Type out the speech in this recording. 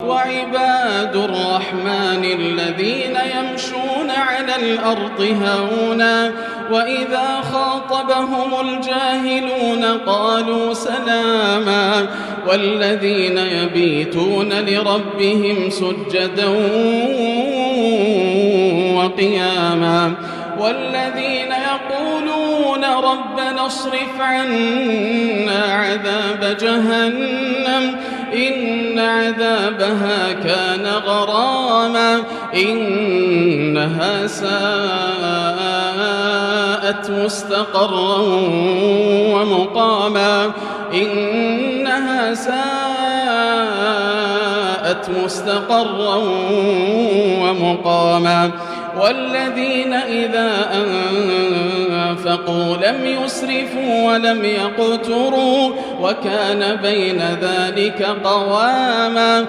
وعباد الرحمن الذين يمشون على الأرض هونا وإذا خاطبهم الجاهلون قالوا سلاما والذين يبيتون لربهم سجدا وقياما والذين يقولون ربنا اصرف عنا عذاب جهنم إن عذابها كان غراما إنها ساءت مستقرا ومقاما إنها ساءت مستقرا ومقاما والذين إذا أنفقوا لم يسرفوا ولم يقتروا وكان بين ذلك قواما